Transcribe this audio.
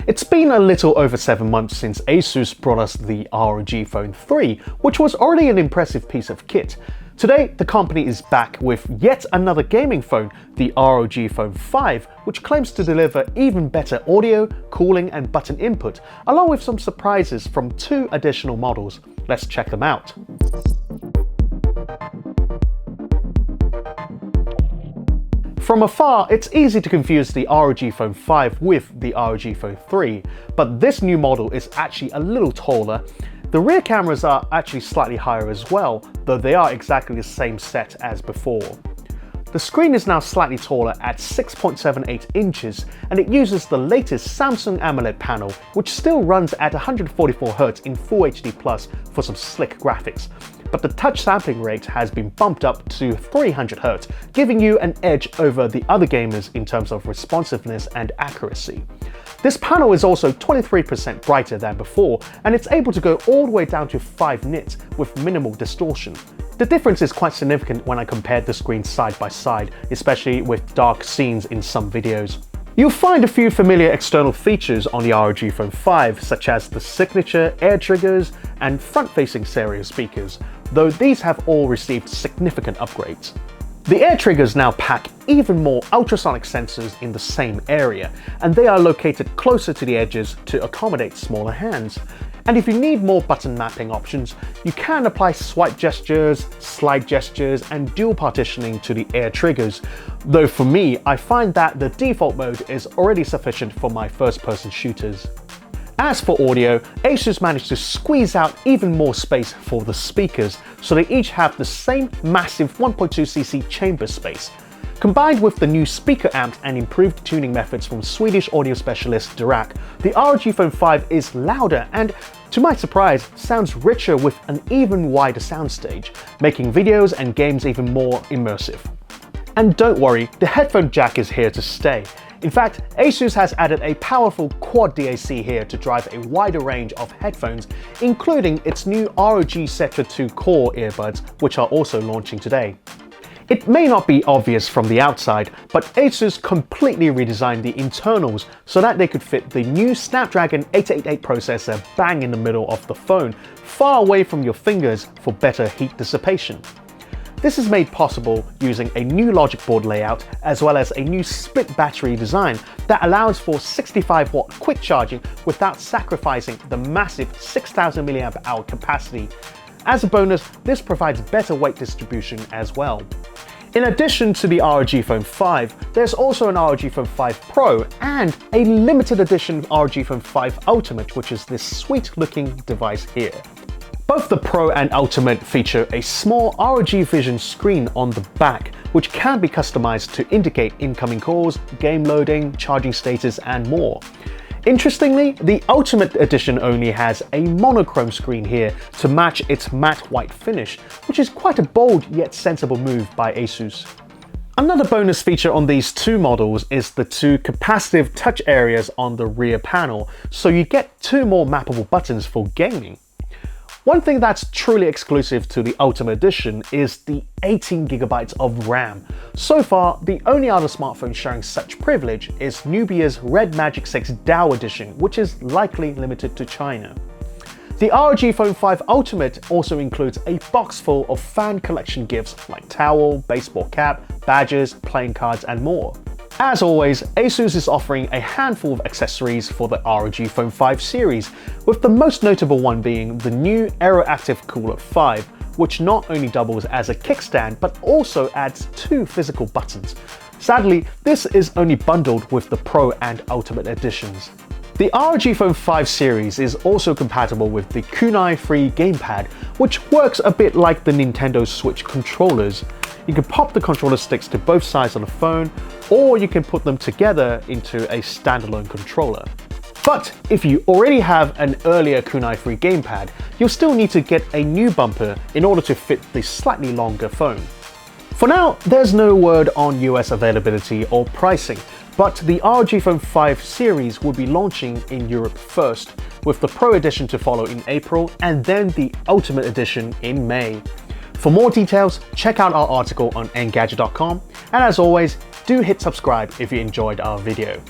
It's been a little over 7 months since ASUS brought us the ROG Phone 3, which was already an impressive piece of kit. Today, the company is back with yet another gaming phone, the ROG Phone 5, which claims to deliver even better audio, cooling and button input, along with some surprises from 2 additional models. Let's check them out. From afar, it's easy to confuse the ROG Phone 5 with the ROG Phone 3, but this new model is actually a little taller. The rear cameras are actually slightly higher as well, though they are exactly the same set as before. The screen is now slightly taller at 6.78 inches, and it uses the latest Samsung AMOLED panel, which still runs at 144Hz in Full HD Plus for some slick graphics. But the touch sampling rate has been bumped up to 300Hz, giving you an edge over the other gamers in terms of responsiveness and accuracy. This panel is also 23% brighter than before, and it's able to go all the way down to 5 nits with minimal distortion. The difference is quite significant when I compared the screens side by side, especially with dark scenes in some videos. You'll find a few familiar external features on the ROG Phone 5, such as the signature air triggers and front-facing stereo speakers, though these have all received significant upgrades. The air triggers now pack even more ultrasonic sensors in the same area, and they are located closer to the edges to accommodate smaller hands. And if you need more button mapping options, you can apply swipe gestures, slide gestures, and dual partitioning to the air triggers. Though for me, I find that the default mode is already sufficient for my first-person shooters. As for audio, ASUS managed to squeeze out even more space for the speakers, so they each have the same massive 1.2cc chamber space. Combined with the new speaker amps and improved tuning methods from Swedish audio specialist Dirac, the ROG Phone 5 is louder and, to my surprise, sounds richer with an even wider soundstage, making videos and games even more immersive. And don't worry, the headphone jack is here to stay. In fact, ASUS has added a powerful quad DAC here to drive a wider range of headphones, including its new ROG Cetra 2 Core earbuds, which are also launching today. It may not be obvious from the outside, but ASUS completely redesigned the internals so that they could fit the new Snapdragon 888 processor bang in the middle of the phone, far away from your fingers for better heat dissipation. This is made possible using a new logic board layout as well as a new split battery design that allows for 65-watt quick charging without sacrificing the massive 6000 mAh capacity. As a bonus, this provides better weight distribution as well. In addition to the ROG Phone 5, there's also an ROG Phone 5 Pro and a limited edition ROG Phone 5 Ultimate, which is this sweet looking device here. Both the Pro and Ultimate feature a small ROG Vision screen on the back, which can be customized to indicate incoming calls, game loading, charging status, and more. Interestingly, the Ultimate Edition only has a monochrome screen here to match its matte white finish, which is quite a bold yet sensible move by ASUS. Another bonus feature on these 2 models is the 2 capacitive touch areas on the rear panel, so you get 2 more mappable buttons for gaming. One thing that's truly exclusive to the Ultimate Edition is the 18GB of RAM. So far, the only other smartphone sharing such privilege is Nubia's Red Magic 6 DAO Edition, which is likely limited to China. The ROG Phone 5 Ultimate also includes a box full of fan collection gifts like towel, baseball cap, badges, playing cards, and more. As always, ASUS is offering a handful of accessories for the ROG Phone 5 series, with the most notable one being the new AeroActive Cooler 5, which not only doubles as a kickstand but also adds 2 physical buttons. Sadly, this is only bundled with the Pro and Ultimate editions. The ROG Phone 5 series is also compatible with the kunai-free gamepad, which works a bit like the Nintendo Switch controllers. You can pop the controller sticks to both sides of the phone, or you can put them together into a standalone controller. But if you already have an earlier kunai-free gamepad, you'll still need to get a new bumper in order to fit the slightly longer phone. For now, there's no word on US availability or pricing, but the ROG Phone 5 series will be launching in Europe first, with the Pro Edition to follow in April and then the Ultimate Edition in May. For more details, check out our article on Engadget.com, and as always, do hit subscribe if you enjoyed our video.